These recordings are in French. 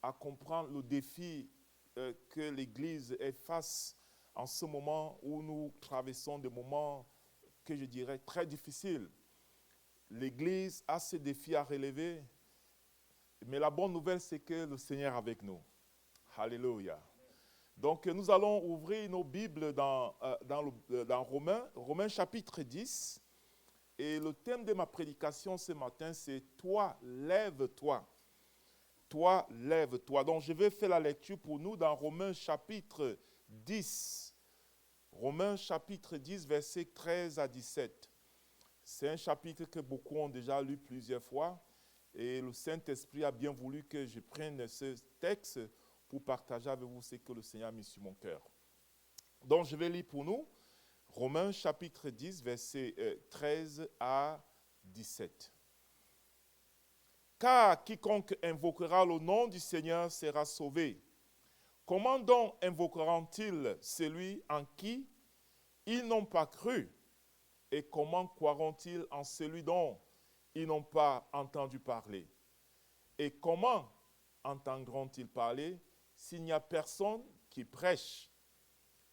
à comprendre le défi que l'Église est face en ce moment où nous traversons des moments que je dirais très difficiles. L'Église a ses défis à relever, mais la bonne nouvelle, c'est que le Seigneur est avec nous. Alléluia. Donc, nous allons ouvrir nos Bibles dans Romains chapitre 10. Et le thème de ma prédication ce matin, c'est « Toi, lève-toi ». Toi, lève-toi. Donc, je vais faire la lecture pour nous dans Romains chapitre 10. Romains chapitre 10, versets 13 à 17. C'est un chapitre que beaucoup ont déjà lu plusieurs fois. Et le Saint-Esprit a bien voulu que je prenne ce texte pour partager avec vous ce que le Seigneur a mis sur mon cœur. Donc, je vais lire pour nous Romains chapitre 10, versets 13 à 17. Car quiconque invoquera le nom du Seigneur sera sauvé. Comment donc invoqueront-ils celui en qui ils n'ont pas cru? Et comment croiront-ils en celui dont ils n'ont pas entendu parler? Et comment entendront-ils parler s'il n'y a personne qui prêche?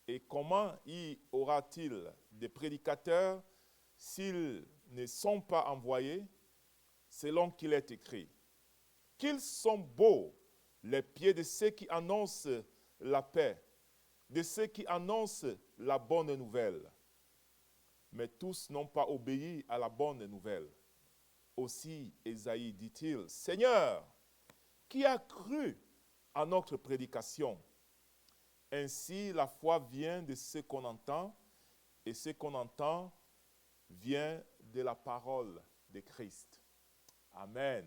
Et comment y aura-t-il des prédicateurs s'ils ne sont pas envoyés, selon qu'il est écrit? Qu'ils sont beaux les pieds de ceux qui annoncent la paix, de ceux qui annoncent la bonne nouvelle. Mais tous n'ont pas obéi à la bonne nouvelle. Aussi, Ésaïe dit-il, « Seigneur, qui a cru à notre prédication? » Ainsi, la foi vient de ce qu'on entend, et ce qu'on entend vient de la parole de Christ. Amen.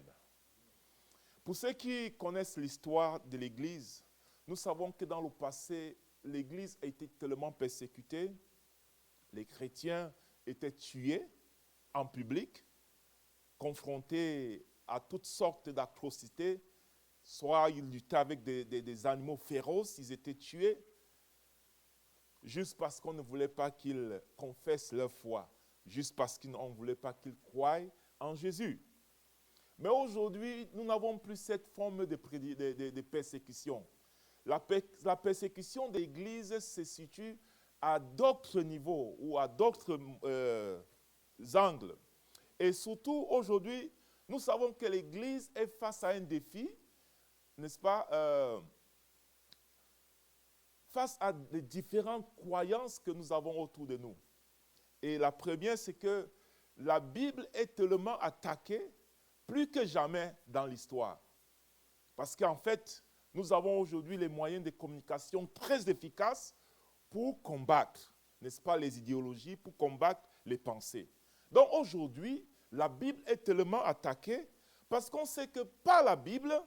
Pour ceux qui connaissent l'histoire de l'Église, nous savons que dans le passé, l'Église a été tellement persécutée, les chrétiens étaient tués en public, confrontés à toutes sortes d'atrocités. Soit ils luttaient avec des animaux féroces, ils étaient tués, juste parce qu'on ne voulait pas qu'ils confessent leur foi, juste parce qu'on ne voulait pas qu'ils croient en Jésus. Mais aujourd'hui, nous n'avons plus cette forme de persécution. La persécution de l'Église se situe à d'autres niveaux ou à d'autres angles. Et surtout, aujourd'hui, nous savons que l'Église est face à un défi, n'est-ce pas, face à les différentes croyances que nous avons autour de nous. Et la première, c'est que la Bible est tellement attaquée, plus que jamais dans l'histoire. Parce qu'en fait, nous avons aujourd'hui les moyens de communication très efficaces pour combattre, n'est-ce pas, les idéologies, pour combattre les pensées. Donc aujourd'hui, la Bible est tellement attaquée parce qu'on sait que par la Bible,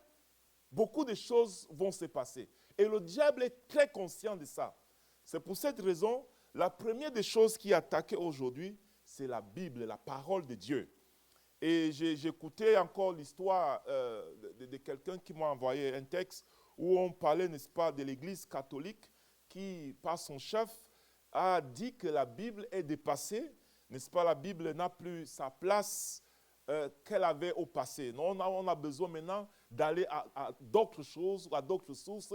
beaucoup de choses vont se passer. Et le diable est très conscient de ça. C'est pour cette raison, la première des choses qui est attaquée aujourd'hui, c'est la Bible, la parole de Dieu. Et j'écoutais encore l'histoire de quelqu'un qui m'a envoyé un texte où on parlait, n'est-ce pas, de l'Église catholique qui, par son chef, a dit que la Bible est dépassée, n'est-ce pas, la Bible n'a plus sa place qu'elle avait au passé. Non, on a besoin maintenant d'aller à d'autres choses, à d'autres sources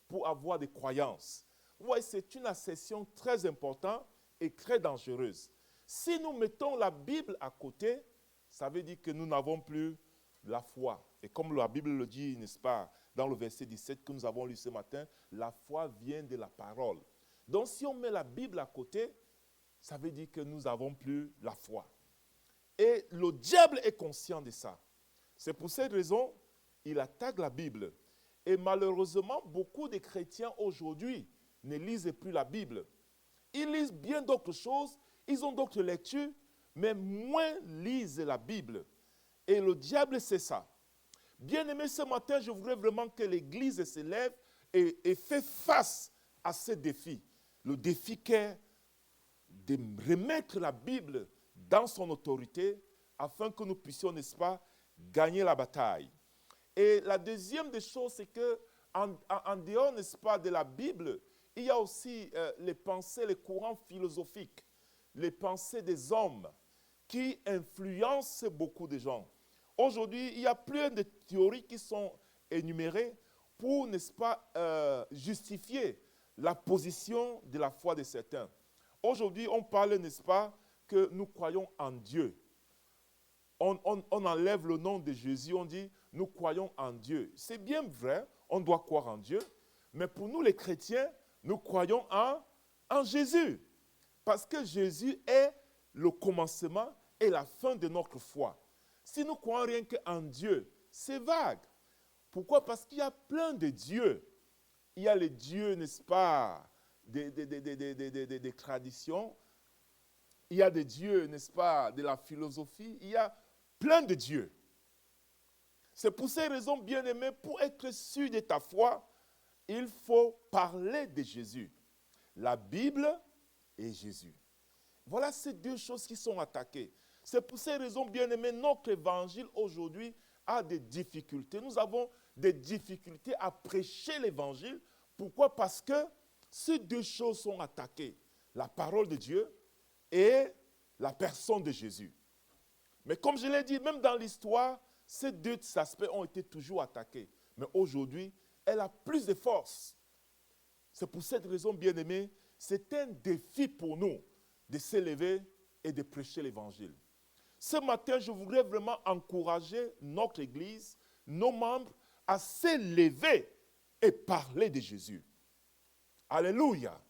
pour avoir des croyances. Vous voyez, c'est une assertion très importante et très dangereuse. Si nous mettons la Bible à côté, ça veut dire que nous n'avons plus la foi. Et comme la Bible le dit, n'est-ce pas, dans le verset 17 que nous avons lu ce matin, la foi vient de la parole. Donc si on met la Bible à côté, ça veut dire que nous n'avons plus la foi. Et le diable est conscient de ça. C'est pour cette raison qu'il attaque la Bible. Et malheureusement, beaucoup de chrétiens aujourd'hui ne lisent plus la Bible. Ils lisent bien d'autres choses, ils ont d'autres lectures, mais moins lisent la Bible. Et le diable, c'est ça. Bien-aimés, ce matin, je voudrais vraiment que l'Église se lève et fait face à ce défi. Le défi qu'est de remettre la Bible dans son autorité afin que nous puissions, n'est-ce pas, gagner la bataille. Et la deuxième des choses, c'est qu'en dehors, n'est-ce pas, de la Bible, il y a aussi les pensées, les courants philosophiques, les pensées des hommes qui influencent beaucoup de gens. Aujourd'hui, il y a plein de théories qui sont énumérées pour, n'est-ce pas, justifier la position de la foi de certains. Aujourd'hui, on parle, n'est-ce pas, que nous croyons en Dieu. On enlève le nom de Jésus, on dit nous croyons en Dieu. C'est bien vrai, on doit croire en Dieu, mais pour nous les chrétiens, nous croyons en Jésus. Parce que Jésus est le commencement et la fin de notre foi. Si nous croyons rien qu'en Dieu, c'est vague. Pourquoi? Parce qu'il y a plein de dieux. Il y a les dieux, n'est-ce pas, des traditions. Il y a des dieux, n'est-ce pas, de la philosophie. Il y a plein de dieux. C'est pour ces raisons, bien-aimés, pour être sûr de ta foi, il faut parler de Jésus. La Bible et Jésus. Voilà ces deux choses qui sont attaquées. C'est pour ces raisons, bien-aimés, notre évangile aujourd'hui a des difficultés. Nous avons des difficultés à prêcher l'évangile. Pourquoi? Parce que ces deux choses sont attaquées. La parole de Dieu et la personne de Jésus. Mais comme je l'ai dit, même dans l'histoire, ces deux aspects ont été toujours attaqués. Mais aujourd'hui, elle a plus de force. C'est pour cette raison, bien-aimés, c'est un défi pour nous de s'élever et de prêcher l'évangile. Ce matin, je voudrais vraiment encourager notre Église, nos membres, à s'élever et parler de Jésus. Alléluia.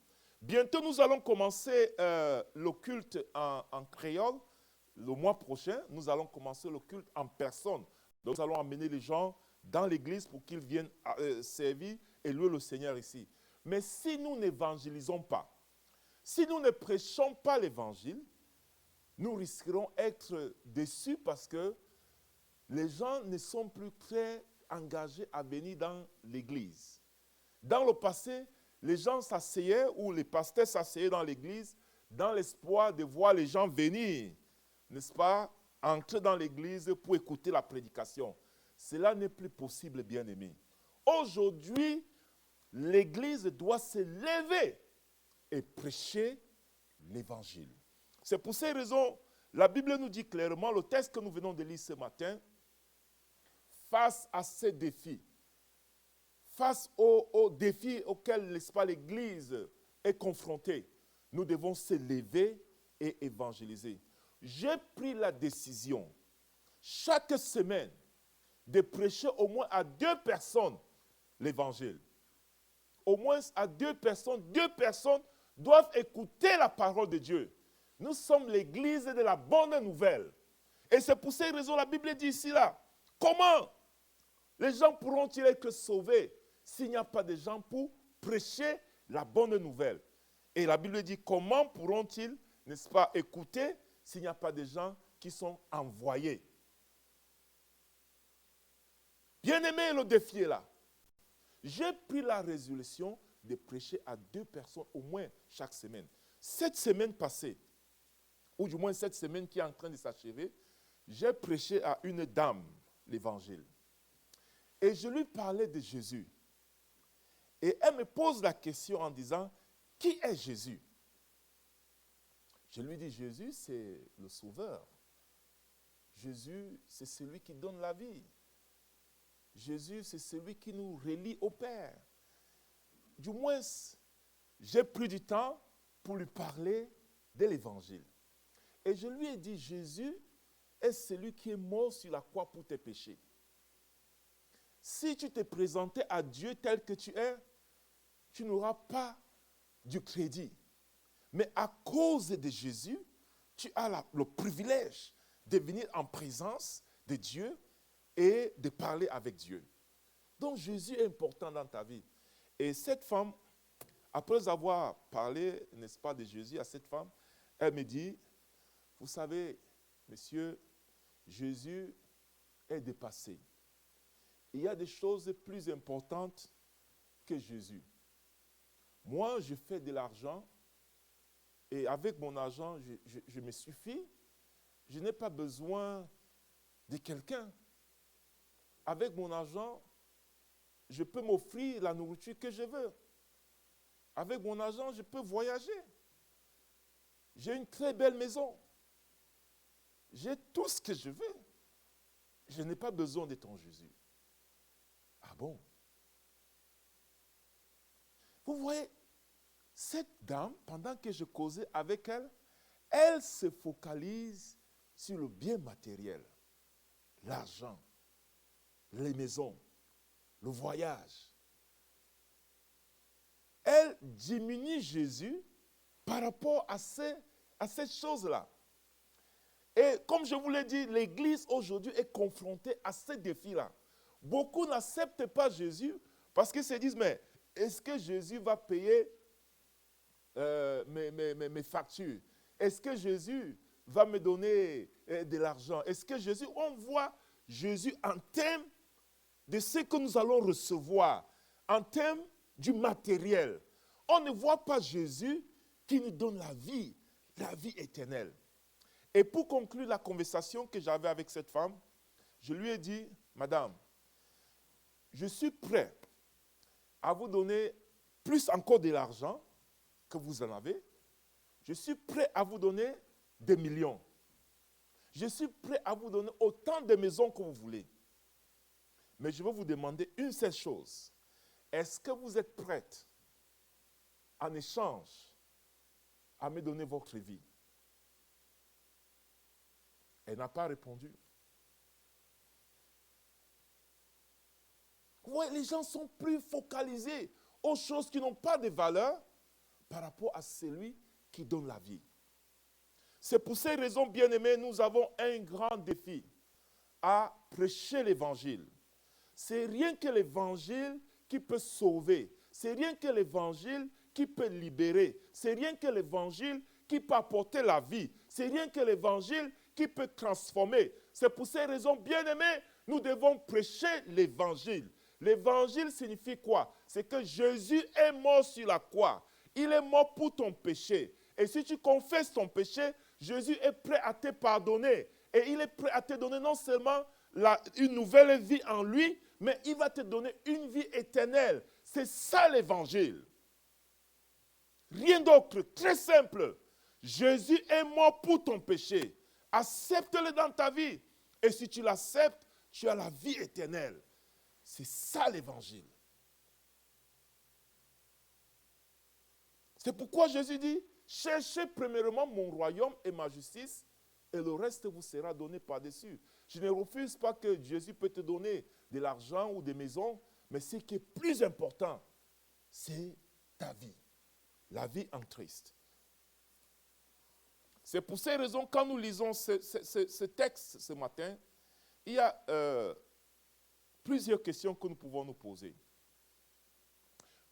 Bientôt, nous allons commencer le culte en créole. Le mois prochain, nous allons commencer le culte en personne. Donc, nous allons amener les gens dans l'église pour qu'ils viennent servir et louer le Seigneur ici. Mais si nous n'évangélisons pas, si nous ne prêchons pas l'évangile, nous risquerons d'être déçus parce que les gens ne sont plus très engagés à venir dans l'église. Dans le passé, les gens s'asseyaient ou les pasteurs s'asseyaient dans l'église dans l'espoir de voir les gens venir, n'est-ce pas, entrer dans l'église pour écouter la prédication. Cela n'est plus possible, bien-aimés. Aujourd'hui, l'église doit se lever et prêcher l'évangile. C'est pour ces raisons, la Bible nous dit clairement, le texte que nous venons de lire ce matin, face à ces défis, face aux défis auxquels, n'est-ce pas, l'Église est confrontée, nous devons se lever et évangéliser. J'ai pris la décision, chaque semaine, de prêcher au moins à 2 personnes l'évangile. Au moins à 2 personnes. 2 personnes doivent écouter la parole de Dieu. Nous sommes l'église de la bonne nouvelle. Et c'est pour ces raisons, la Bible dit ici, là, comment les gens pourront-ils être sauvés s'il n'y a pas de gens pour prêcher la bonne nouvelle? Et la Bible dit, comment pourront-ils, n'est-ce pas, écouter s'il n'y a pas de gens qui sont envoyés? Bien-aimé, le défi est là. J'ai pris la résolution de prêcher à 2 personnes au moins chaque semaine. Cette semaine passée, ou du moins cette semaine qui est en train de s'achever, j'ai prêché à une dame l'évangile. Et je lui parlais de Jésus. Et elle me pose la question en disant, qui est Jésus? Je lui dis, Jésus, c'est le Sauveur. Jésus, c'est celui qui donne la vie. Jésus, c'est celui qui nous relie au Père. Du moins, j'ai pris du temps pour lui parler de l'évangile. Et je lui ai dit, Jésus est celui qui est mort sur la croix pour tes péchés. Si tu te présentais à Dieu tel que tu es, tu n'auras pas du crédit. Mais à cause de Jésus, tu as le privilège de venir en présence de Dieu et de parler avec Dieu. Donc Jésus est important dans ta vie. Et cette femme, après avoir parlé, n'est-ce pas, de Jésus à cette femme, elle me dit, vous savez, monsieur, Jésus est dépassé. Il y a des choses plus importantes que Jésus. Moi, je fais de l'argent et avec mon argent, je me suffis. Je n'ai pas besoin de quelqu'un. Avec mon argent, je peux m'offrir la nourriture que je veux. Avec mon argent, je peux voyager. J'ai une très belle maison. J'ai tout ce que je veux. Je n'ai pas besoin de ton Jésus. Ah bon? Vous voyez, cette dame, pendant que je causais avec elle, elle se focalise sur le bien matériel, l'argent, les maisons, le voyage. Elle diminue Jésus par rapport à cette chose-là. Et comme je vous l'ai dit, l'Église aujourd'hui est confrontée à ce défi-là. Beaucoup n'acceptent pas Jésus parce qu'ils se disent, mais est-ce que Jésus va payer mes factures? Est-ce que Jésus va me donner de l'argent? Est-ce que Jésus, on voit Jésus en termes de ce que nous allons recevoir, en termes du matériel. On ne voit pas Jésus qui nous donne la vie éternelle. Et pour conclure la conversation que j'avais avec cette femme, je lui ai dit, Madame, je suis prêt à vous donner plus encore de l'argent que vous en avez. Je suis prêt à vous donner des millions. Je suis prêt à vous donner autant de maisons que vous voulez. Mais je vais vous demander une seule chose. Est-ce que vous êtes prête en échange à me donner votre vie? Elle n'a pas répondu. Ouais, les gens sont plus focalisés aux choses qui n'ont pas de valeur par rapport à celui qui donne la vie. C'est pour ces raisons, bien-aimés, nous avons un grand défi à prêcher l'évangile. C'est rien que l'évangile qui peut sauver. C'est rien que l'évangile qui peut libérer. C'est rien que l'évangile qui peut apporter la vie. C'est rien que l'évangile qui peut transformer. C'est pour ces raisons, bien-aimés, nous devons prêcher l'évangile. L'évangile signifie quoi? C'est que Jésus est mort sur la croix. Il est mort pour ton péché. Et si tu confesses ton péché, Jésus est prêt à te pardonner. Et il est prêt à te donner non seulement une nouvelle vie en lui, mais il va te donner une vie éternelle. C'est ça l'évangile. Rien d'autre, très simple. Jésus est mort pour ton péché. Accepte-le dans ta vie. Et si tu l'acceptes, tu as la vie éternelle. C'est ça l'évangile. C'est pourquoi Jésus dit, cherchez premièrement mon royaume et ma justice, et le reste vous sera donné par-dessus. Je ne refuse pas que Jésus peut te donner de l'argent ou des maisons, mais ce qui est plus important, c'est ta vie, la vie en Christ. C'est pour ces raisons, quand nous lisons ce texte ce matin, il y a plusieurs questions que nous pouvons nous poser.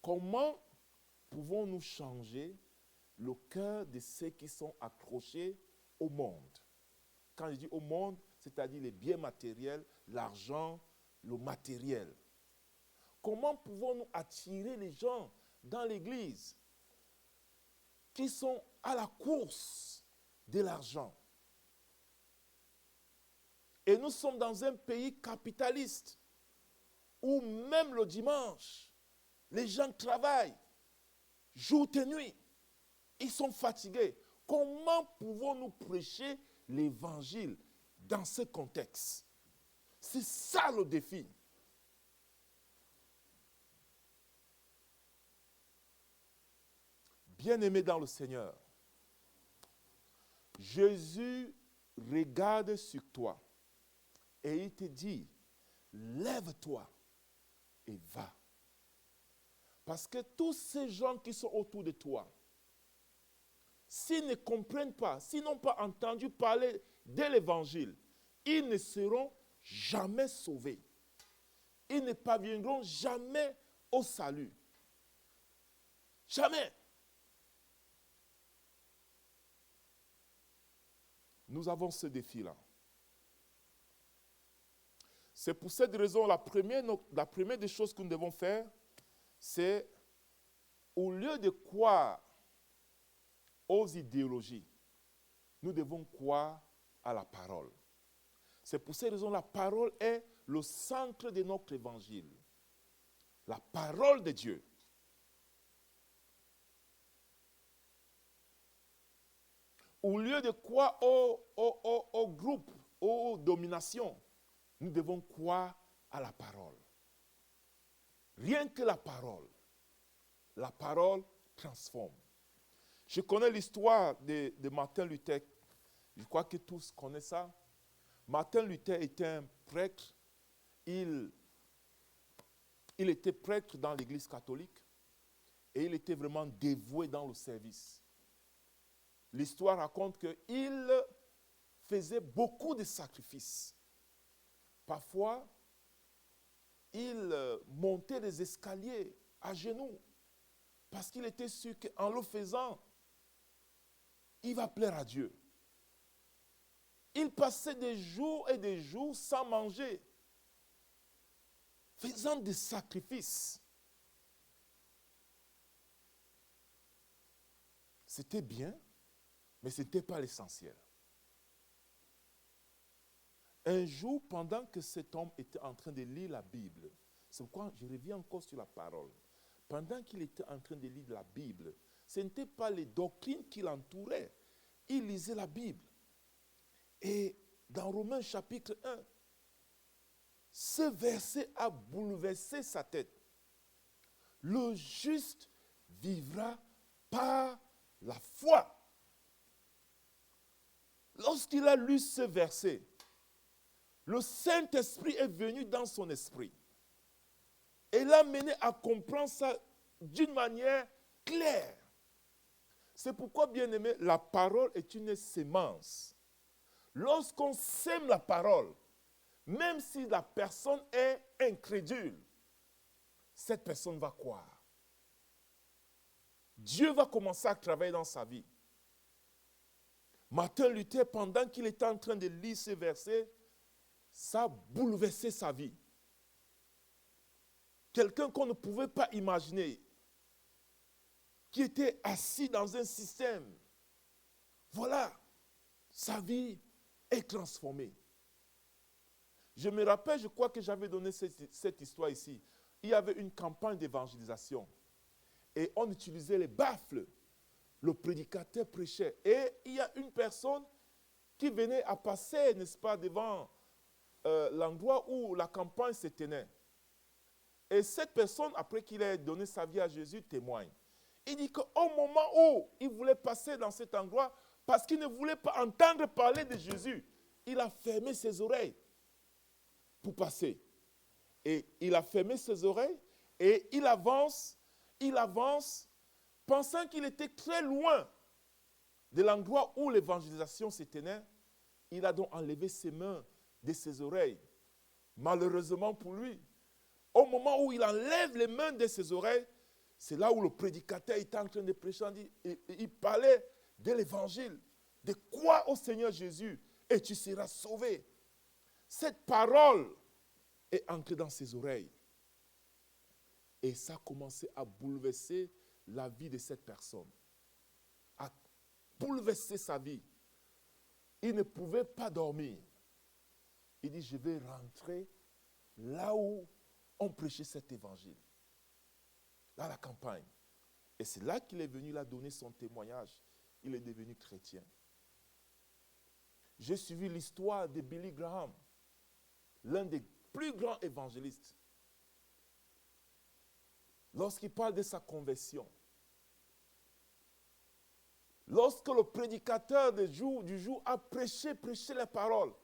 Comment pouvons-nous changer le cœur de ceux qui sont accrochés au monde? Quand je dis au monde, c'est-à-dire les biens matériels, l'argent, le matériel. Comment pouvons-nous attirer les gens dans l'église qui sont à la course de l'argent? Et nous sommes dans un pays capitaliste où même le dimanche, les gens travaillent jour et nuit. Ils sont fatigués. Comment pouvons-nous prêcher l'évangile dans ce contexte? C'est ça le défi. Bien-aimé dans le Seigneur, Jésus regarde sur toi et il te dit, lève-toi et va. Parce que tous ces gens qui sont autour de toi, s'ils ne comprennent pas, s'ils n'ont pas entendu parler de l'évangile, ils ne seront jamais sauvés. Ils ne parviendront jamais au salut. Jamais. Nous avons ce défi-là. C'est pour cette raison, la première des choses que nous devons faire, c'est au lieu de croire aux idéologies, nous devons croire à la parole. C'est pour cette raison, la parole est le centre de notre évangile. La parole de Dieu. Au lieu de croire au groupe, aux dominations, nous devons croire à la parole. Rien que la parole. La parole transforme. Je connais l'histoire de Martin Luther. Je crois que tous connaissent ça. Martin Luther était un prêtre. Il était prêtre dans l'Église catholique et il était vraiment dévoué dans le service. L'histoire raconte qu'il faisait beaucoup de sacrifices. Parfois, il montait des escaliers à genoux parce qu'il était sûr qu'en le faisant, il va plaire à Dieu. Il passait des jours et des jours sans manger, faisant des sacrifices. C'était bien, mais ce n'était pas l'essentiel. Un jour, pendant que cet homme était en train de lire la Bible, c'est pourquoi je reviens encore sur la parole. Pendant qu'il était en train de lire la Bible, ce n'était pas les doctrines qui l'entouraient. Il lisait la Bible. Et dans Romains chapitre 1, ce verset a bouleversé sa tête. Le juste vivra par la foi. Lorsqu'il a lu ce verset, le Saint-Esprit est venu dans son esprit et l'a mené à comprendre ça d'une manière claire. C'est pourquoi, bien aimé, la parole est une sémence. Lorsqu'on sème la parole, même si la personne est incrédule, cette personne va croire. Dieu va commencer à travailler dans sa vie. Martin Luther, pendant qu'il était en train de lire ce verset, ça a bouleversé sa vie. Quelqu'un qu'on ne pouvait pas imaginer, qui était assis dans un système. Voilà, sa vie est transformée. Je me rappelle, je crois que j'avais donné cette histoire ici. Il y avait une campagne d'évangélisation et on utilisait les baffles. Le prédicateur prêchait et il y a une personne qui venait à passer, n'est-ce pas, devant l'endroit où la campagne se tenait. Et cette personne, après qu'il ait donné sa vie à Jésus, témoigne. Il dit qu'au moment où il voulait passer dans cet endroit, parce qu'il ne voulait pas entendre parler de Jésus, il a fermé ses oreilles pour passer. Et il a fermé ses oreilles et il avance, pensant qu'il était très loin de l'endroit où l'évangélisation se tenait. Il a donc enlevé ses mains de ses oreilles. Malheureusement pour lui, au moment où il enlève les mains de ses oreilles, c'est là où le prédicateur était en train de prêcher. Il parlait de l'évangile, de croire au Seigneur Jésus et tu seras sauvé. Cette parole est entrée dans ses oreilles. Et ça a commencé à bouleverser la vie de cette personne. À bouleverser sa vie. Il ne pouvait pas dormir. Il dit, je vais rentrer là où on prêchait cet évangile. Dans la campagne. Et c'est là qu'il est venu là donner son témoignage. Il est devenu chrétien. J'ai suivi l'histoire de Billy Graham, l'un des plus grands évangélistes. Lorsqu'il parle de sa conversion, lorsque le prédicateur du jour a prêché la parole,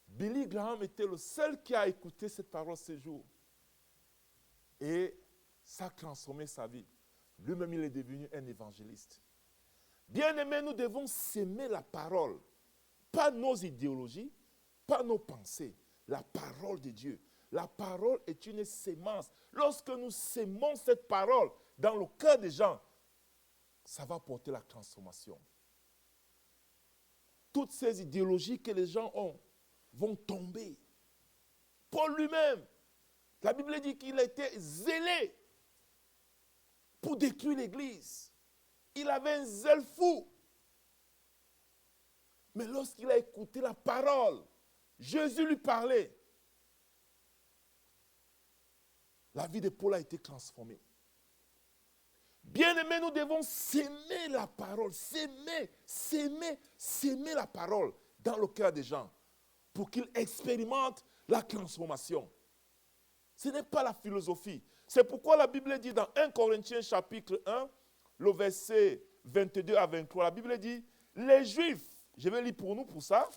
Billy Graham était le seul qui a écouté cette parole ce jour. Et ça a transformé sa vie. Lui-même, il est devenu un évangéliste. Bien-aimés, nous devons s'aimer la parole. Pas nos idéologies, pas nos pensées. La parole de Dieu. La parole est une sémence. Lorsque nous sémons cette parole dans le cœur des gens, ça va porter la transformation. Toutes ces idéologies que les gens ont vont tomber. Paul lui-même, la Bible dit qu'il était zélé pour détruire l'Église. Il avait un zèle fou. Mais lorsqu'il a écouté la parole, Jésus lui parlait. La vie de Paul a été transformée. Bien-aimés, nous devons s'aimer la parole, s'aimer la parole dans le cœur des gens pour qu'ils expérimentent la transformation. Ce n'est pas la philosophie. C'est pourquoi la Bible dit dans 1 Corinthiens chapitre 1, le verset 22 à 23, la Bible dit, les Juifs, je vais lire pour nous pour ça,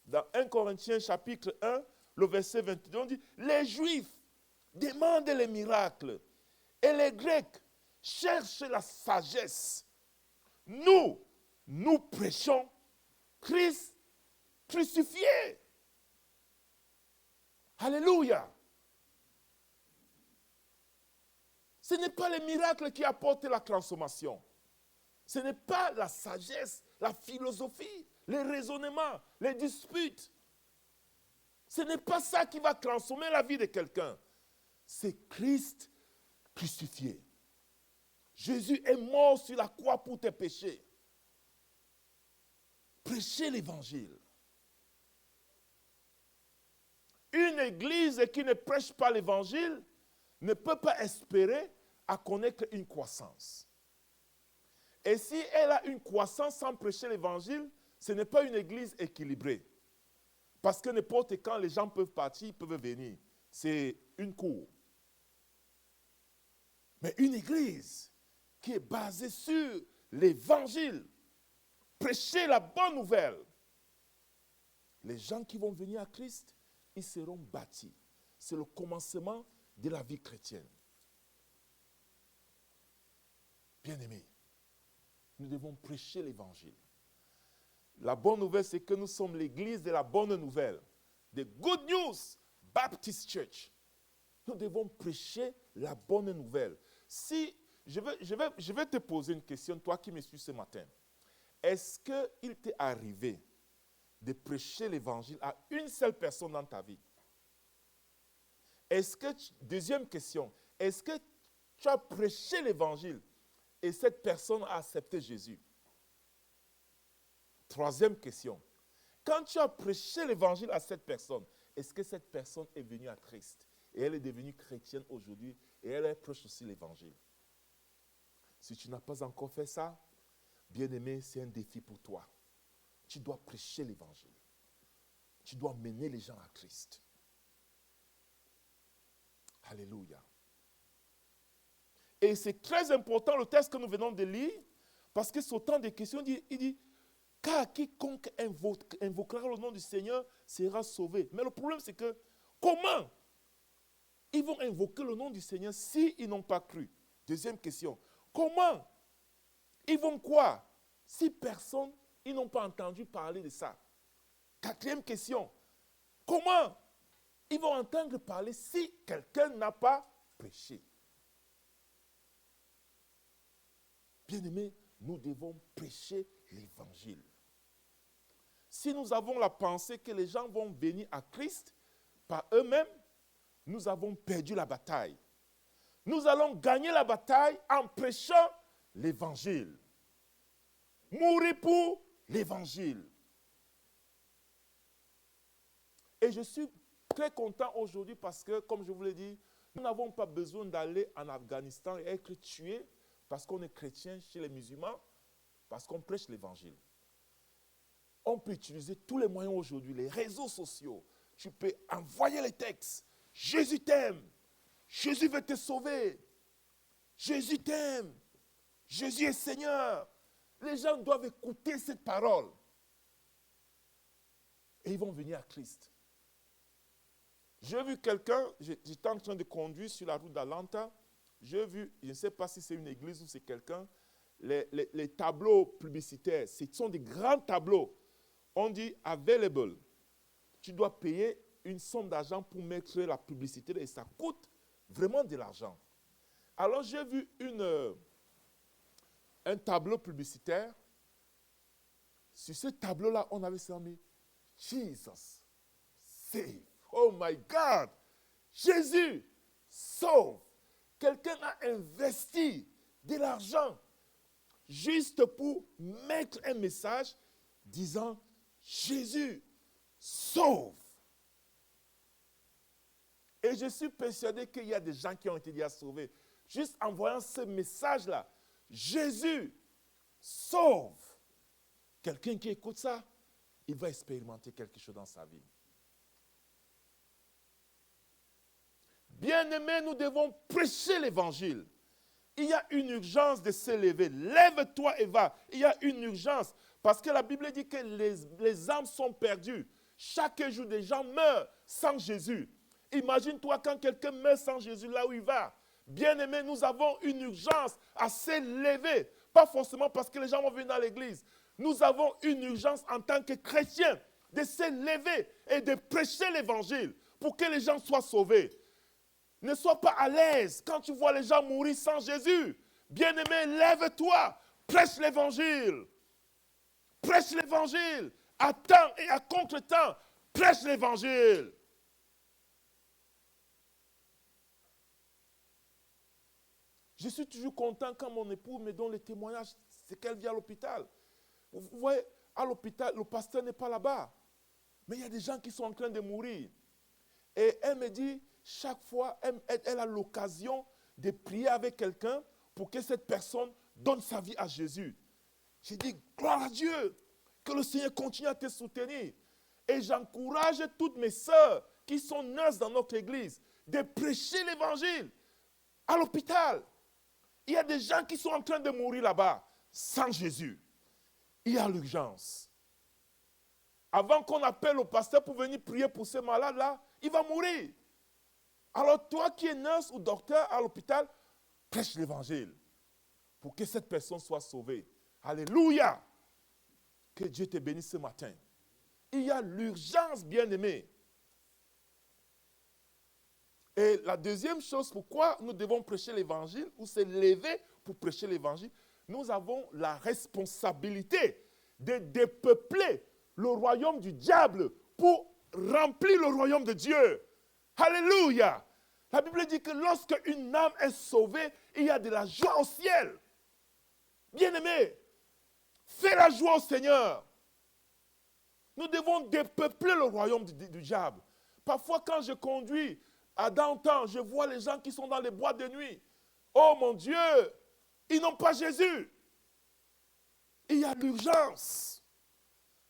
dans 1 Corinthiens chapitre 1, le verset 22, on dit, les Juifs demandent les miracles et les Grecs cherchent la sagesse. Nous prêchons Christ crucifié. Alléluia. Ce n'est pas les miracles qui apportent la transformation. Ce n'est pas la sagesse, la philosophie, les raisonnements, les disputes. Ce n'est pas ça qui va transformer la vie de quelqu'un. C'est Christ crucifié. Jésus est mort sur la croix pour tes péchés. Prêchez l'évangile. Une église qui ne prêche pas l'évangile ne peut pas espérer à connaître une croissance. Et si elle a une croissance sans prêcher l'évangile, ce n'est pas une église équilibrée. Parce que n'importe quand les gens peuvent partir, ils peuvent venir. C'est une cour. Mais une église qui est basée sur l'évangile, prêcher la bonne nouvelle, les gens qui vont venir à Christ, ils seront bâtis. C'est le commencement de la vie chrétienne. Bien-aimés, nous devons prêcher l'évangile. La bonne nouvelle, c'est que nous sommes l'église de la bonne nouvelle. The Good News Baptist Church. Nous devons prêcher la bonne nouvelle. Si, je vais te poser une question, toi qui me suis ce matin. Est-ce qu'il t'est arrivé de prêcher l'évangile à une seule personne dans ta vie? Deuxième question, est-ce que tu as prêché l'évangile et cette personne a accepté Jésus? Troisième question, quand tu as prêché l'évangile à cette personne, est-ce que cette personne est venue à Christ et elle est devenue chrétienne aujourd'hui et elle prêche aussi l'évangile? Si tu n'as pas encore fait ça, bien-aimé, c'est un défi pour toi. Tu dois prêcher l'évangile. Tu dois mener les gens à Christ. Alléluia. Et c'est très important le texte que nous venons de lire, parce que c'est autant de questions. Il dit, car quiconque invoquera le nom du Seigneur sera sauvé. Mais le problème, c'est que, comment ils vont invoquer le nom du Seigneur s'ils n'ont pas cru? Deuxième question, comment ils vont croire si personne, ils n'ont pas entendu parler de ça? Quatrième question, comment ils vont entendre parler si quelqu'un n'a pas prêché? Bien-aimés, nous devons prêcher l'évangile. Si nous avons la pensée que les gens vont venir à Christ par eux-mêmes, nous avons perdu la bataille. Nous allons gagner la bataille en prêchant l'évangile. Mourir pour l'évangile. Et je suis très content aujourd'hui parce que, comme je vous l'ai dit, nous n'avons pas besoin d'aller en Afghanistan et être tués parce qu'on est chrétien chez les musulmans, parce qu'on prêche l'évangile. On peut utiliser tous les moyens aujourd'hui, les réseaux sociaux. Tu peux envoyer les textes. Jésus t'aime. Jésus veut te sauver. Jésus t'aime. Jésus est Seigneur. Les gens doivent écouter cette parole. Et ils vont venir à Christ. J'ai vu quelqu'un, j'étais en train de conduire sur la route d'Atlanta. J'ai vu, je ne sais pas si c'est une église ou c'est quelqu'un, les tableaux publicitaires, ce sont des grands tableaux. On dit available. Tu dois payer une somme d'argent pour mettre la publicité et ça coûte vraiment de l'argent. Alors j'ai vu un tableau publicitaire. Sur ce tableau-là, on avait mis Jesus save. Oh my God! Jésus sauve. Quelqu'un a investi de l'argent juste pour mettre un message disant Jésus sauve. Et je suis persuadé qu'il y a des gens qui ont été déjà sauvés. Juste en voyant ce message-là, Jésus sauve. Quelqu'un qui écoute ça, il va expérimenter quelque chose dans sa vie. Bien-aimés, nous devons prêcher l'évangile. Il y a une urgence de se lever. Lève-toi et va. Il y a une urgence. Parce que la Bible dit que les âmes sont perdues. Chaque jour, des gens meurent sans Jésus. Imagine-toi quand quelqu'un meurt sans Jésus là où il va. Bien-aimés, nous avons une urgence à se lever. Pas forcément parce que les gens vont venir à l'église. Nous avons une urgence en tant que chrétiens de se lever et de prêcher l'évangile pour que les gens soient sauvés. Ne sois pas à l'aise quand tu vois les gens mourir sans Jésus. Bien-aimé, lève-toi, prêche l'évangile. Prêche l'évangile. À temps et à contre-temps, prêche l'évangile. Je suis toujours content quand mon épouse me donne les témoignages, c'est qu'elle vit à l'hôpital. Vous voyez, à l'hôpital, le pasteur n'est pas là-bas. Mais il y a des gens qui sont en train de mourir. Et elle me dit, chaque fois, elle a l'occasion de prier avec quelqu'un pour que cette personne donne sa vie à Jésus. J'ai dit, gloire à Dieu, que le Seigneur continue à te soutenir. Et j'encourage toutes mes sœurs qui sont nurses dans notre église de prêcher l'évangile à l'hôpital. Il y a des gens qui sont en train de mourir là-bas sans Jésus. Il y a l'urgence. Avant qu'on appelle le pasteur pour venir prier pour ces malades-là, il va mourir. Alors toi qui es nurse ou docteur à l'hôpital, prêche l'évangile pour que cette personne soit sauvée. Alléluia! Que Dieu te bénisse ce matin. Il y a l'urgence, bien-aimé. Et la deuxième chose, pourquoi nous devons prêcher l'évangile ou se lever pour prêcher l'évangile, nous avons la responsabilité de dépeupler le royaume du diable pour remplir le royaume de Dieu. Alléluia! La Bible dit que lorsque une âme est sauvée, il y a de la joie au ciel. Bien-aimé, fais la joie au Seigneur. Nous devons dépeupler le royaume du diable. Parfois, quand je conduis à Downtown, je vois les gens qui sont dans les boîtes de nuit. Oh mon Dieu, ils n'ont pas Jésus. Il y a l'urgence.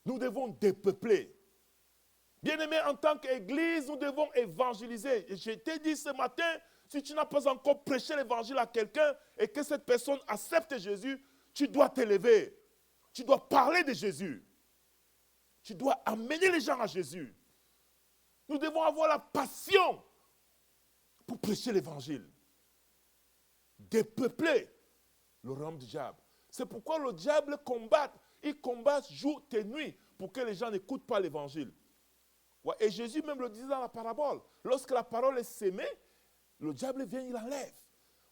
Nous devons dépeupler. Bien-aimés, en tant qu'Église, nous devons évangéliser. Et je t'ai dit ce matin, si tu n'as pas encore prêché l'évangile à quelqu'un et que cette personne accepte Jésus, tu dois t'élever. Tu dois parler de Jésus. Tu dois amener les gens à Jésus. Nous devons avoir la passion pour prêcher l'évangile. Dépeupler le royaume du diable. C'est pourquoi le diable combat. Il combat jour et nuit pour que les gens n'écoutent pas l'évangile. Ouais, et Jésus même le disait dans la parabole. Lorsque la parole est sémée, le diable vient, il enlève.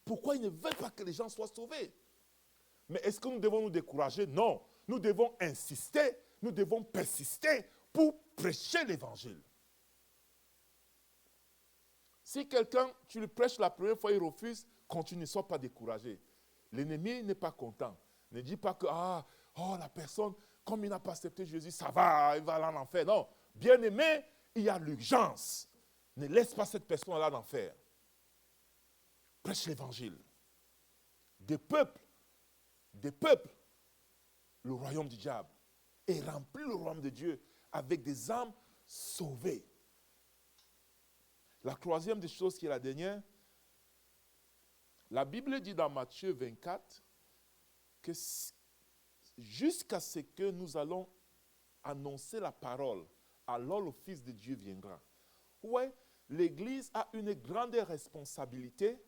Pourquoi il ne veut pas que les gens soient sauvés? Mais est-ce que nous devons nous décourager? Non. Nous devons insister, nous devons persister pour prêcher l'évangile. Si quelqu'un, tu lui prêches la première fois, il refuse, continue, ne sois pas découragé. L'ennemi n'est pas content. Ne dis pas que, la personne, comme il n'a pas accepté Jésus, ça va, il va aller en enfer. Non. Bien-aimé, il y a l'urgence. Ne laisse pas cette personne aller en enfer. Prêche l'évangile. Des peuples, le royaume du diable. Et remplis le royaume de Dieu avec des âmes sauvées. La troisième des choses qui est la dernière, la Bible dit dans Matthieu 24 que jusqu'à ce que nous allons annoncer la parole, alors le Fils de Dieu viendra. Oui, l'Église a une grande responsabilité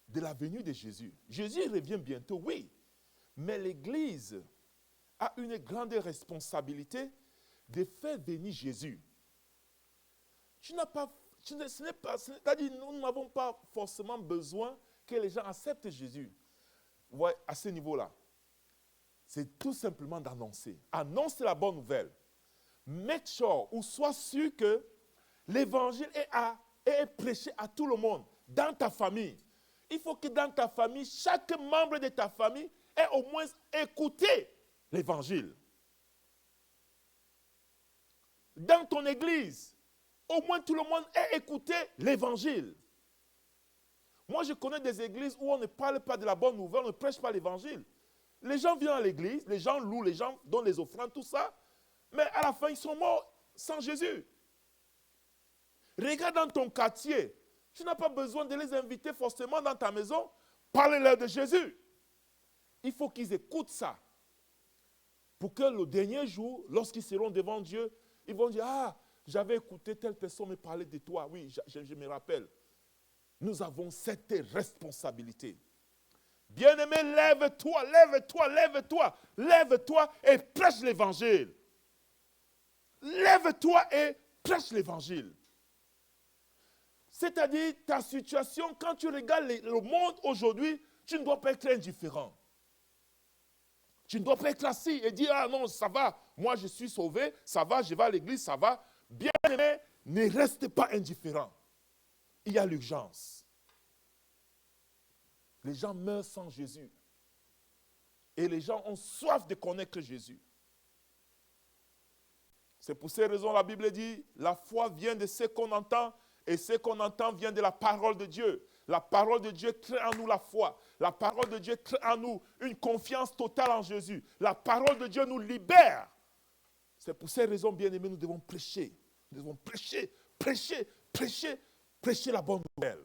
de la venue de Jésus. Jésus revient bientôt, oui, mais l'Église a une grande responsabilité de faire venir Jésus. C'est-à-dire, nous n'avons pas forcément besoin que les gens acceptent Jésus. Ouais, à ce niveau-là. C'est tout simplement d'annoncer. Annonce la bonne nouvelle. Make sure ou sois sûr que l'évangile est prêché à tout le monde, dans ta famille. Il faut que dans ta famille, chaque membre de ta famille ait au moins écouté l'évangile. Dans ton église, au moins tout le monde ait écouté l'évangile. Moi, je connais des églises où on ne parle pas de la bonne nouvelle, on ne prêche pas l'évangile. Les gens viennent à l'église, les gens louent, les gens donnent les offrandes, tout ça, mais à la fin, ils sont morts sans Jésus. Regarde dans ton quartier, Tu n'as pas besoin de les inviter forcément dans ta maison. Parle-leur de Jésus. Il faut qu'ils écoutent ça. Pour que le dernier jour, lorsqu'ils seront devant Dieu, ils vont dire, ah, j'avais écouté telle personne me parler de toi. Oui, je me rappelle. Nous avons cette responsabilité. Bien-aimé, lève-toi, lève-toi, lève-toi, lève-toi et prêche l'évangile. Lève-toi et prêche l'évangile. C'est-à-dire, ta situation, quand tu regardes le monde aujourd'hui, tu ne dois pas être indifférent. Tu ne dois pas être assis et dire, ah non, ça va, moi je suis sauvé, ça va, je vais à l'église, ça va. Bien-aimé, ne reste pas indifférent. Il y a l'urgence. Les gens meurent sans Jésus. Et les gens ont soif de connaître Jésus. C'est pour ces raisons la Bible dit, la foi vient de ce qu'on entend, et ce qu'on entend vient de la parole de Dieu. La parole de Dieu crée en nous la foi. La parole de Dieu crée en nous une confiance totale en Jésus. La parole de Dieu nous libère. C'est pour ces raisons, bien-aimés, nous devons prêcher. Nous devons prêcher, prêcher, prêcher, prêcher la bonne nouvelle.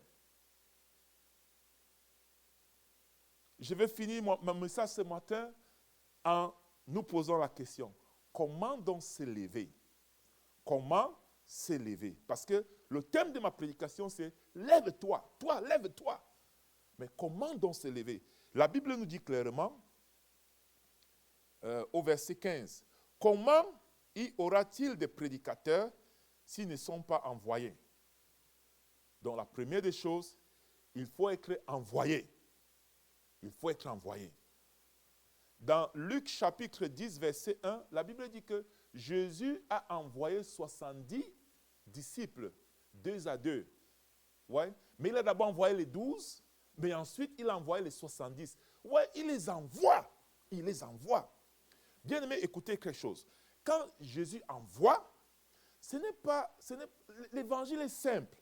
Je vais finir mon message ce matin en nous posant la question. Comment donc s'élever? Comment s'élever? Parce que le thème de ma prédication, c'est « Lève-toi, toi, lève-toi ». Mais comment donc s'élever? La Bible nous dit clairement, au verset 15, « Comment y aura-t-il des prédicateurs s'ils ne sont pas envoyés ?» Donc la première des choses, il faut être envoyé. Il faut être envoyé. Dans Luc chapitre 10, verset 1, la Bible dit que Jésus a envoyé 70 disciples, 2 à 2. Ouais. Mais il a d'abord envoyé les 12, mais ensuite il a envoyé les 70. Ouais, il les envoie. Il les envoie. Bien aimé, écoutez quelque chose. Quand Jésus envoie, l'évangile est simple.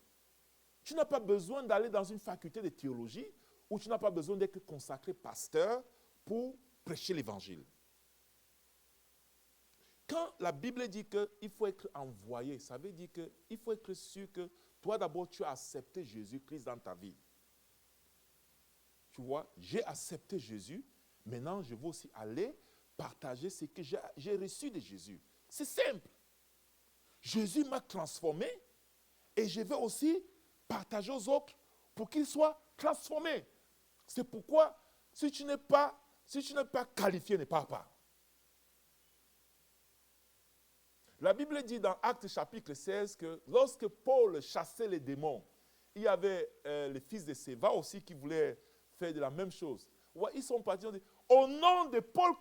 Tu n'as pas besoin d'aller dans une faculté de théologie où tu n'as pas besoin d'être consacré pasteur pour prêcher l'évangile. Quand la Bible dit qu'il faut être envoyé, ça veut dire qu'il faut être sûr que toi d'abord tu as accepté Jésus-Christ dans ta vie. Tu vois, j'ai accepté Jésus, maintenant je veux aussi aller partager ce que j'ai reçu de Jésus. C'est simple. Jésus m'a transformé et je vais aussi partager aux autres pour qu'ils soient transformés. C'est pourquoi si tu n'es pas qualifié, ne pars pas. La Bible dit dans Actes chapitre 16 que lorsque Paul chassait les démons, il y avait les fils de Séva aussi qui voulaient faire de la même chose. Ouais, ils sont partis, on dit, au nom de Paul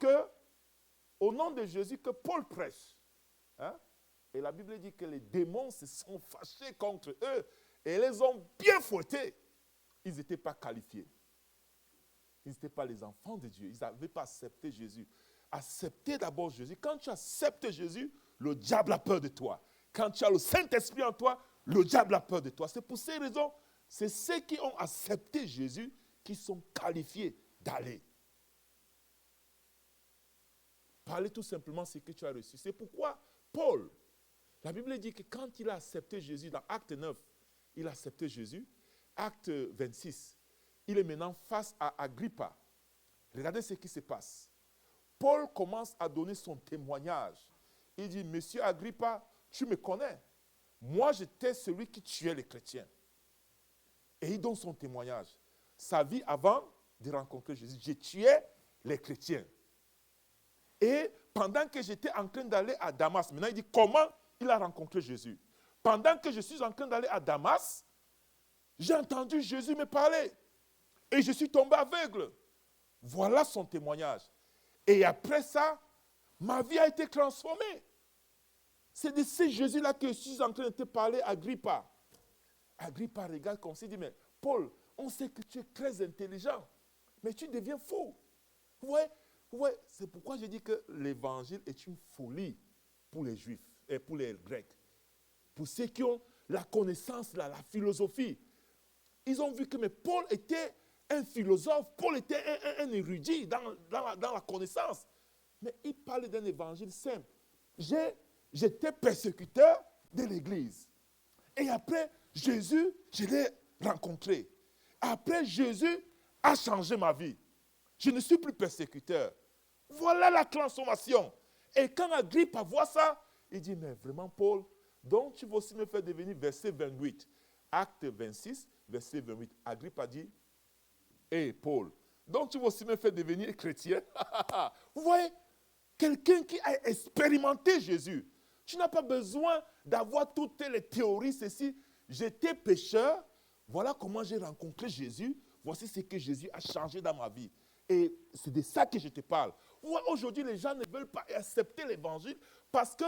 au nom de Jésus que Paul prêche. Hein? Et la Bible dit que les démons se sont fâchés contre eux et les ont bien fouettés. Ils n'étaient pas qualifiés. Ils n'étaient pas les enfants de Dieu. Ils n'avaient pas accepté Jésus. Acceptez d'abord Jésus. Quand tu acceptes Jésus, le diable a peur de toi. Quand tu as le Saint-Esprit en toi, le diable a peur de toi. C'est pour ces raisons, c'est ceux qui ont accepté Jésus qui sont qualifiés d'aller. Parler tout simplement ce que tu as reçu. C'est pourquoi Paul, la Bible dit que quand il a accepté Jésus, dans Acte 9, il a accepté Jésus. Acte 26, il est maintenant face à Agrippa. Regardez ce qui se passe. Paul commence à donner son témoignage. Il dit, Monsieur Agrippa, tu me connais. Moi, j'étais celui qui tuait les chrétiens. Et il donne son témoignage. Sa vie avant de rencontrer Jésus, j'ai tué les chrétiens. Et pendant que j'étais en train d'aller à Damas, maintenant il dit comment il a rencontré Jésus. Pendant que je suis en train d'aller à Damas, j'ai entendu Jésus me parler. Et je suis tombé aveugle. Voilà son témoignage. Et après ça, ma vie a été transformée. C'est de ce Jésus-là que je suis en train de te parler, Agrippa. Agrippa regarde comme s'il dit, mais Paul, on sait que tu es très intelligent, mais tu deviens fou. Ouais, c'est pourquoi je dis que l'évangile est une folie pour les Juifs et pour les Grecs. Pour ceux qui ont la connaissance, la philosophie. Ils ont vu que mais Paul était un philosophe, Paul était un érudit dans la connaissance. Mais il parle d'un évangile simple. J'étais persécuteur de l'Église. Et après, Jésus, je l'ai rencontré. Après, Jésus a changé ma vie. Je ne suis plus persécuteur. Voilà la transformation. Et quand Agrippe voit ça, il dit, mais vraiment, Paul, donc tu vas aussi me faire devenir, verset 28, acte 26, verset 28. Agrippe a dit, hé Paul, donc tu vas aussi me faire devenir chrétien. Vous voyez, quelqu'un qui a expérimenté Jésus. Tu n'as pas besoin d'avoir toutes les théories, ceci. J'étais pécheur, voilà comment j'ai rencontré Jésus, voici ce que Jésus a changé dans ma vie. Et c'est de ça que je te parle. Aujourd'hui, les gens ne veulent pas accepter l'évangile parce que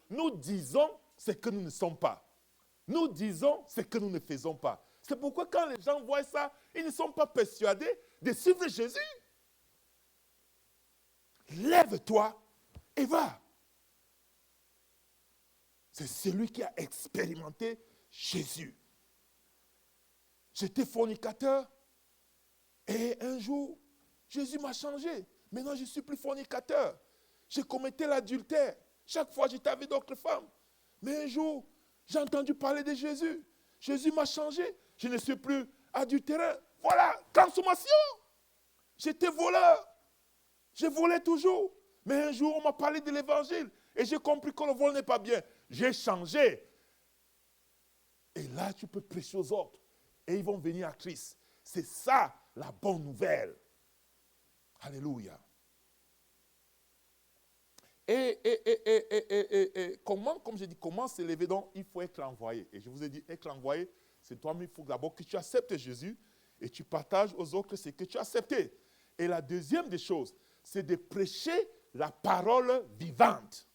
nous disons ce que nous ne sommes pas. Nous disons ce que nous ne faisons pas. C'est pourquoi quand les gens voient ça, ils ne sont pas persuadés de suivre Jésus. Lève-toi et va. C'est celui qui a expérimenté Jésus. J'étais fornicateur et un jour, Jésus m'a changé. Maintenant, je ne suis plus fornicateur. J'ai commetté l'adultère. Chaque fois, j'étais avec d'autres femmes. Mais un jour, j'ai entendu parler de Jésus. Jésus m'a changé. Je ne suis plus adultéraire. Voilà, transformation. J'étais voleur. Je volais toujours. Mais un jour, on m'a parlé de l'évangile. Et j'ai compris que le vol n'est pas bien. J'ai changé. Et là, tu peux prêcher aux autres. Et ils vont venir à Christ. C'est ça, la bonne nouvelle. Alléluia. Et comment, comme j'ai dit, comment s'élever donc? Il faut être envoyé. Et je vous ai dit, être envoyé, c'est toi-même, il faut d'abord que tu acceptes Jésus et tu partages aux autres ce que tu as accepté. Et la deuxième des choses, c'est de prêcher la parole vivante.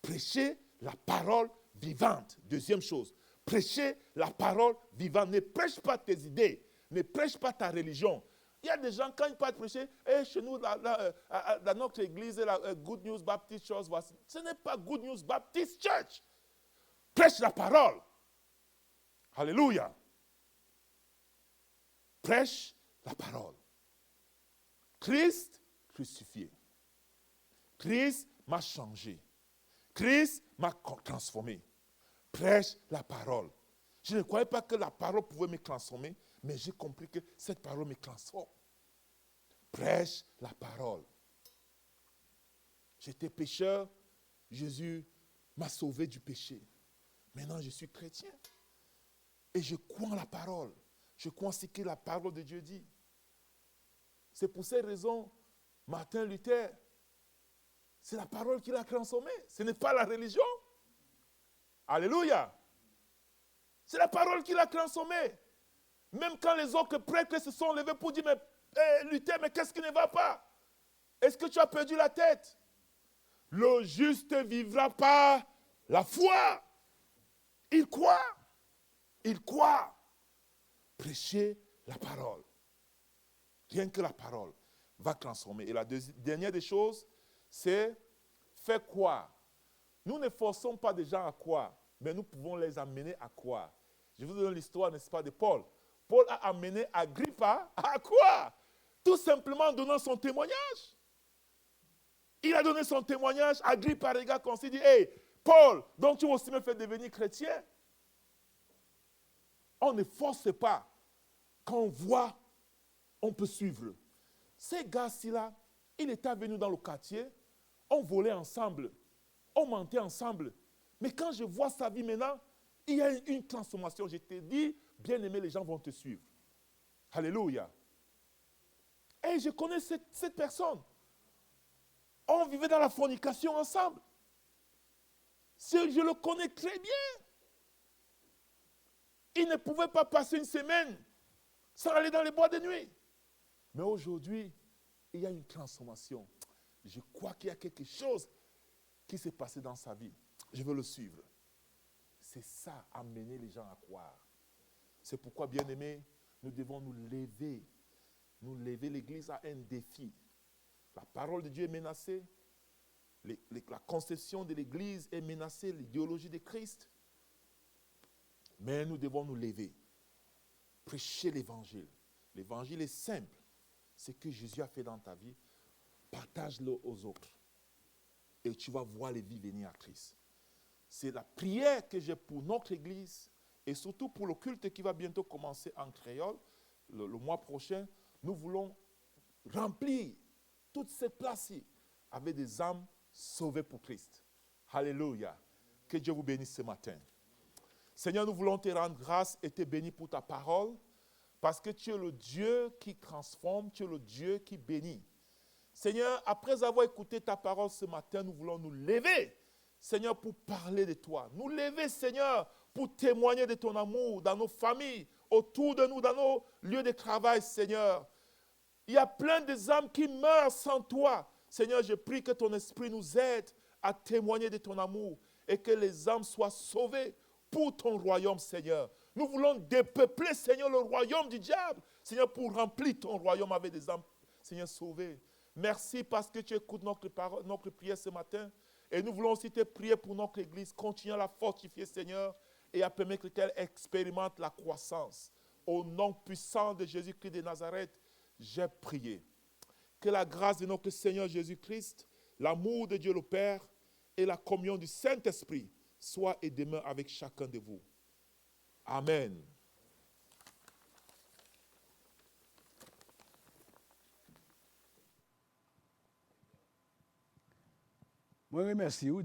Prêcher la parole vivante. Deuxième chose, prêcher la parole vivante. Ne prêche pas tes idées, ne prêche pas ta religion. Il y a des gens, quand ils partent prêcher, chez nous, dans notre église, la Good News Baptist Church, ce n'est pas Good News Baptist Church. Prêche la parole. Alléluia. Prêche la parole. Christ crucifié. Christ m'a changé. Christ m'a transformé. Prêche la parole. Je ne croyais pas que la parole pouvait me transformer, mais j'ai compris que cette parole me transforme. Prêche la parole. J'étais pécheur, Jésus m'a sauvé du péché. Maintenant, je suis chrétien. Et je crois en la parole. Je crois en ce que la parole de Dieu dit. C'est pour ces raisons, Martin Luther, c'est la parole qui l'a transformé. Ce n'est pas la religion. Alléluia. C'est la parole qui l'a transformé. Même quand les autres prêtres se sont levés pour dire, mais Luther, mais qu'est-ce qui ne va pas? Est-ce que tu as perdu la tête? Le juste vivra par la foi. Il croit. Il croit. Prêcher la parole. Rien que la parole va transformer. Et la dernière des choses, c'est faire croire. Nous ne forçons pas des gens à croire, mais nous pouvons les amener à croire. Je vous donne l'histoire, n'est-ce pas, de Paul. Paul a amené Agrippa à croire, tout simplement en donnant son témoignage. Il a donné son témoignage, Agrippa regarde comme s'il dit, hey, Paul, donc tu vas aussi me faire devenir chrétien. On ne force pas. Quand on voit, on peut suivre. Ces gars-ci-là, ils étaient venus dans le quartier, on volait ensemble, on mentait ensemble. Mais quand je vois sa vie maintenant, il y a une transformation. Je te dis, bien aimé, les gens vont te suivre. Alléluia. Et je connais cette personne. On vivait dans la fornication ensemble. Je le connais très bien. Il ne pouvait pas passer une semaine sans aller dans les bois de nuit. Mais aujourd'hui, il y a une transformation. Je crois qu'il y a quelque chose qui s'est passé dans sa vie. Je veux le suivre. C'est ça, amener les gens à croire. C'est pourquoi, bien aimés, nous devons nous lever. Nous lever, l'Église a un défi. La parole de Dieu est menacée. La conception de l'Église est menacée. L'idéologie de Christ. Mais nous devons nous lever. Prêcher l'Évangile. L'Évangile est simple. Ce que Jésus a fait dans ta vie, partage-le aux autres. Et tu vas voir les vies venir à Christ. C'est la prière que j'ai pour notre Église Et surtout pour le culte qui va bientôt commencer en créole, le mois prochain, nous voulons remplir toute cette place-ci avec des âmes sauvées pour Christ. Alléluia. Que Dieu vous bénisse ce matin. Seigneur, nous voulons te rendre grâce et te bénir pour ta parole, parce que tu es le Dieu qui transforme, tu es le Dieu qui bénit. Seigneur, après avoir écouté ta parole ce matin, nous voulons nous lever, Seigneur, pour parler de toi. Nous lever, Seigneur, pour témoigner de ton amour dans nos familles, autour de nous, dans nos lieux de travail, Seigneur. Il y a plein d'âmes qui meurent sans toi. Seigneur, je prie que ton esprit nous aide à témoigner de ton amour et que les âmes soient sauvées pour ton royaume, Seigneur. Nous voulons dépeupler, Seigneur, le royaume du diable, Seigneur, pour remplir ton royaume avec des âmes, Seigneur, sauvées. Merci parce que tu écoutes notre prière ce matin. Et nous voulons aussi te prier pour notre Église. Continue à la fortifier, Seigneur, et à permettre qu'elle expérimente la croissance. Au nom puissant de Jésus-Christ de Nazareth, j'ai prié. Que la grâce de notre Seigneur Jésus-Christ, l'amour de Dieu le Père et la communion du Saint-Esprit soient et demeurent avec chacun de vous. Amen. Moi, remercie vous